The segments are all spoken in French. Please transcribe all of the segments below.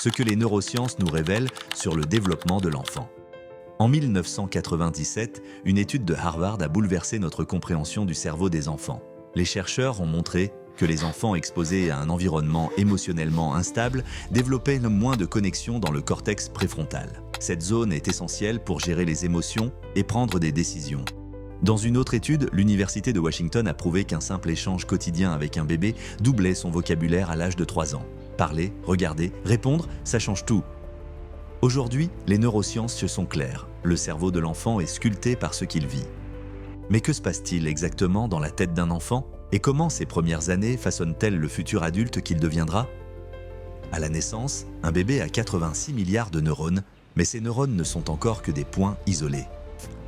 ce que les neurosciences nous révèlent sur le développement de l'enfant. En 1997, une étude de Harvard a bouleversé notre compréhension du cerveau des enfants. Les chercheurs ont montré que les enfants exposés à un environnement émotionnellement instable développaient moins de connexions dans le cortex préfrontal. Cette zone est essentielle pour gérer les émotions et prendre des décisions. Dans une autre étude, l'Université de Washington a prouvé qu'un simple échange quotidien avec un bébé doublait son vocabulaire à l'âge de 3 ans. Parler, regarder, répondre, ça change tout. Aujourd'hui, les neurosciences se sont claires. Le cerveau de l'enfant est sculpté par ce qu'il vit. Mais que se passe-t-il exactement dans la tête d'un enfant? Et comment ces premières années façonnent-elles le futur adulte qu'il deviendra? À la naissance, un bébé a 86 milliards de neurones, mais ces neurones ne sont encore que des points isolés.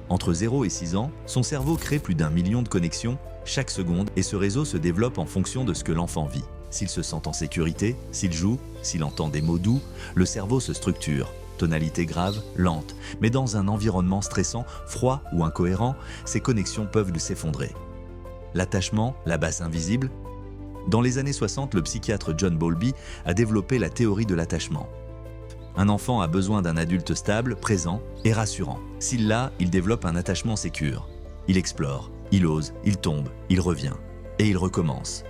Entre 0 et 6 ans, son cerveau crée plus d'1 million de connexions chaque seconde et ce réseau se développe en fonction de ce que l'enfant vit. S'il se sent en sécurité, s'il joue, s'il entend des mots doux, le cerveau se structure. Tonalité grave, lente, mais dans un environnement stressant, froid ou incohérent, ces connexions peuvent s'effondrer. L'attachement, la base invisible. Dans les années 60, le psychiatre John Bowlby a développé la théorie de l'attachement. Un enfant a besoin d'un adulte stable, présent et rassurant. S'il l'a, il développe un attachement sécure. Il explore, il ose, il tombe, il revient. Et il recommence.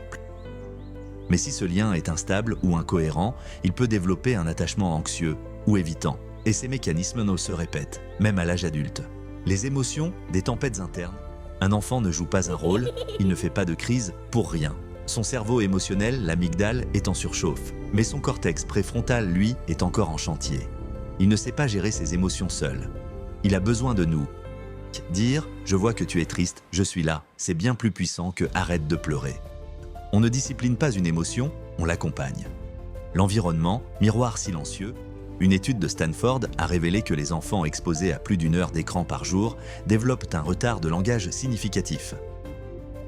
Mais si ce lien est instable ou incohérent, il peut développer un attachement anxieux ou évitant. Et ces mécanismes se répètent, même à l'âge adulte. Les émotions, des tempêtes internes. Un enfant ne joue pas un rôle, il ne fait pas de crise pour rien. Son cerveau émotionnel, l'amygdale, est en surchauffe. Mais son cortex préfrontal, lui, est encore en chantier. Il ne sait pas gérer ses émotions seul. Il a besoin de nous. Dire « je vois que tu es triste, je suis là », c'est bien plus puissant que « arrête de pleurer ». On ne discipline pas une émotion, on l'accompagne. L'environnement, miroir silencieux. Une étude de Stanford a révélé que les enfants exposés à plus d'1 heure d'écran par jour développent un retard de langage significatif.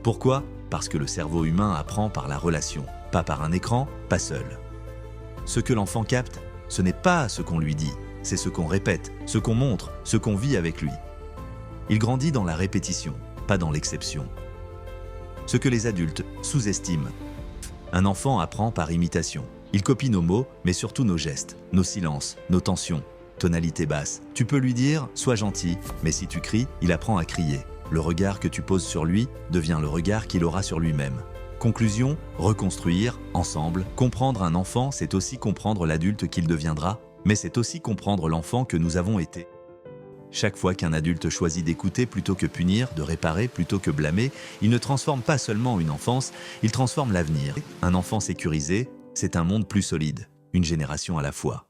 Pourquoi? Parce que le cerveau humain apprend par la relation, pas par un écran, pas seul. Ce que l'enfant capte, ce n'est pas ce qu'on lui dit, c'est ce qu'on répète, ce qu'on montre, ce qu'on vit avec lui. Il grandit dans la répétition, pas dans l'exception. Ce que les adultes sous-estiment. Un enfant apprend par imitation. Il copie nos mots, mais surtout nos gestes, nos silences, nos tensions, tonalité basse. Tu peux lui dire « sois gentil », mais si tu cries, il apprend à crier. Le regard que tu poses sur lui devient le regard qu'il aura sur lui-même. Conclusion, reconstruire, ensemble, comprendre un enfant, c'est aussi comprendre l'adulte qu'il deviendra, mais c'est aussi comprendre l'enfant que nous avons été. Chaque fois qu'un adulte choisit d'écouter plutôt que punir, de réparer plutôt que blâmer, il ne transforme pas seulement une enfance, il transforme l'avenir. Un enfant sécurisé, c'est un monde plus solide, une génération à la fois.